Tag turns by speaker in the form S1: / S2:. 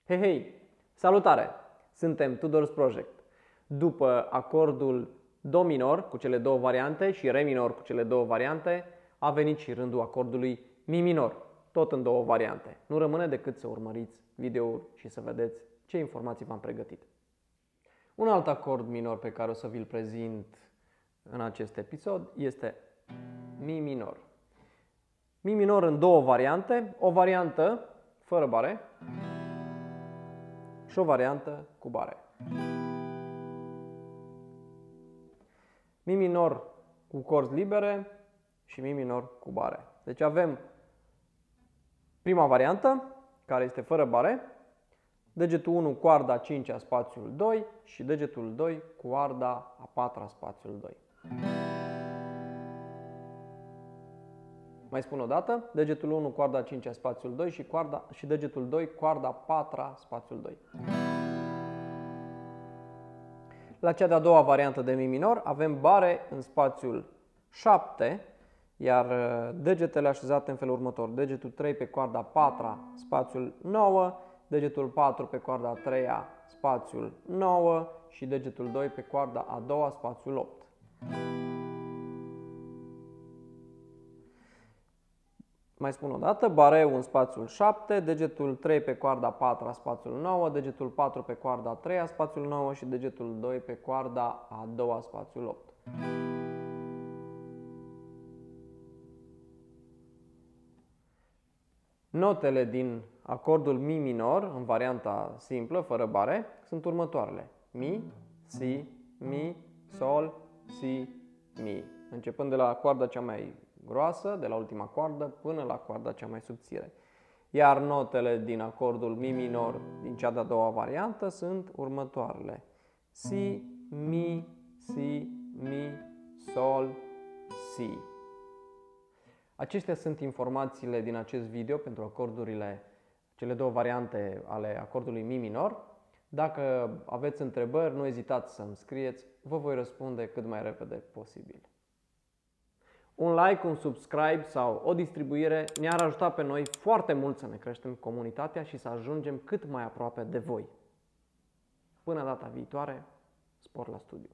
S1: Hei, hei! Salutare! Suntem Tudor's Project. După acordul Do minor cu cele două variante și Re minor cu cele două variante, a venit și rândul acordului Mi minor, tot în două variante. Nu rămâne decât să urmăriți videoul și să vedeți ce informații v-am pregătit. Un alt acord minor pe care o să vi-l prezint în acest episod este Mi minor. Mi minor în două variante, o variantă fără bare și o variantă cu bare. Mi minor cu corzi libere și Mi minor cu bare. Deci avem prima variantă, care este fără bare, degetul 1 coarda 5-a spațiul 2 și degetul 2 coarda a 4-a spațiul 2. Mai spun o dată, degetul 1 coarda 5-a spațiul 2 și degetul 2 coarda 4-a spațiul 2. La cea de-a doua variantă de Mi minor avem bare în spațiul 7, iar degetele așezate în felul următor. Degetul 3 pe coarda 4-a, spațiul 9, degetul 4 pe coarda 3-a, spațiul 9 și degetul 2 pe coarda a 2-a, spațiul 8. Mai spun o dată, bareu în spațiul 7, degetul 3 pe coarda 4-a, spațiul 9, degetul 4 pe coarda 3-a, spațiul 9 și degetul 2 pe coarda a 2-a, spațiul 8. Notele din acordul Mi minor, în varianta simplă, fără bare, sunt următoarele. Mi, Si, Mi, Sol, Si, Mi. Începând de la coarda cea mai groasă, de la ultima coardă, până la coarda cea mai subțire. Iar notele din acordul Mi minor, din cea de-a doua variantă, sunt următoarele. Si, Mi, Si, Mi, Sol, Si. Acestea sunt informațiile din acest video pentru acordurile, cele două variante ale acordului Mi minor. Dacă aveți întrebări, nu ezitați să-mi scrieți, vă voi răspunde cât mai repede posibil. Un like, un subscribe sau o distribuire ne-ar ajuta pe noi foarte mult să ne creștem comunitatea și să ajungem cât mai aproape de voi. Până data viitoare, spor la studiu!